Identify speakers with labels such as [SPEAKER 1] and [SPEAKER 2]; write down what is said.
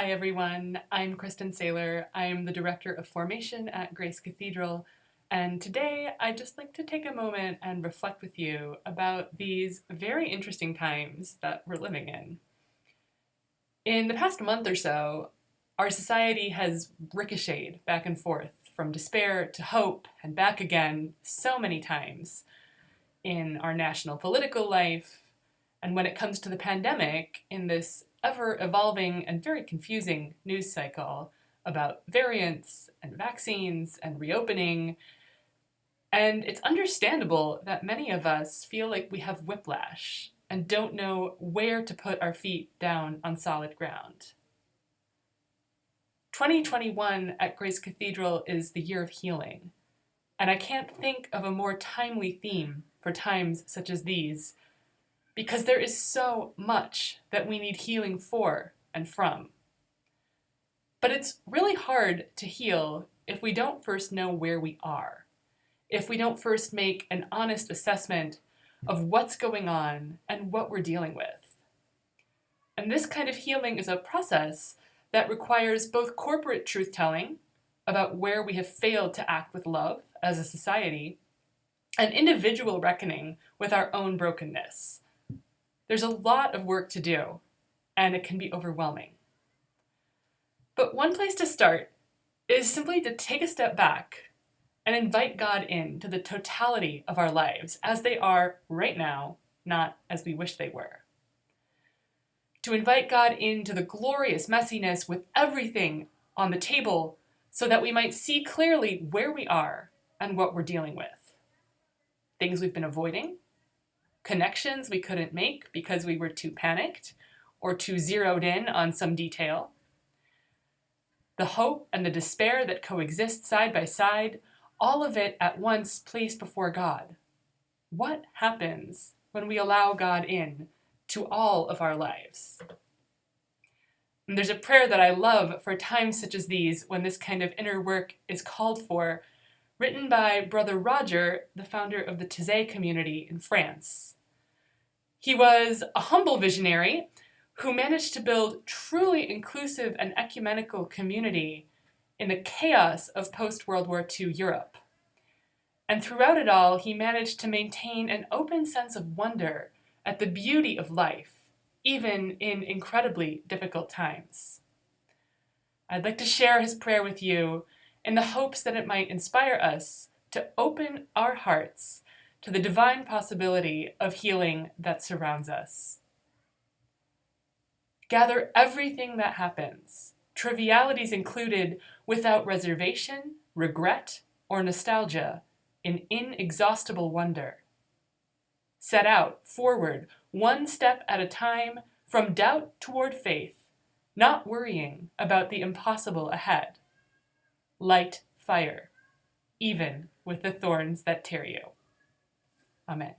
[SPEAKER 1] Hi everyone, I'm Kristin Saylor. I'm the Director of Formation at Grace Cathedral, and today I'd just like to take a moment and reflect with you about these very interesting times that we're living in. In the past month or so, our society has ricocheted back and forth from despair to hope and back again so many times in our national political life, and when it comes to the pandemic, in this ever-evolving and very confusing news cycle about variants and vaccines and reopening. And it's understandable that many of us feel like we have whiplash and don't know where to put our feet down on solid ground. 2021 at Grace Cathedral is the year of healing, and I can't think of a more timely theme for times such as these, because there is so much that we need healing for and from. But it's really hard to heal if we don't first know where we are, if we don't first make an honest assessment of what's going on and what we're dealing with. And this kind of healing is a process that requires both corporate truth-telling about where we have failed to act with love as a society, and individual reckoning with our own brokenness. There's a lot of work to do, and it can be overwhelming. But one place to start is simply to take a step back and invite God into the totality of our lives as they are right now, not as we wish they were. To invite God into the glorious messiness with everything on the table so that we might see clearly where we are and what we're dealing with. Things we've been avoiding, connections we couldn't make because we were too panicked or too zeroed in on some detail. The hope and the despair that coexist side by side, all of it at once placed before God. What happens when we allow God in to all of our lives? And there's a prayer that I love for times such as these when this kind of inner work is called for, written by Brother Roger, the founder of the Taizé community in France. He was a humble visionary who managed to build truly inclusive and ecumenical community in the chaos of post-World War II Europe. And throughout it all, he managed to maintain an open sense of wonder at the beauty of life, even in incredibly difficult times. I'd like to share his prayer with you in the hopes that it might inspire us to open our hearts to the divine possibility of healing that surrounds us. Gather everything that happens, trivialities included, without reservation, regret, or nostalgia, in inexhaustible wonder. Set out, forward, one step at a time, from doubt toward faith, not worrying about the impossible ahead. Light fire, even with the thorns that tear you. Amen.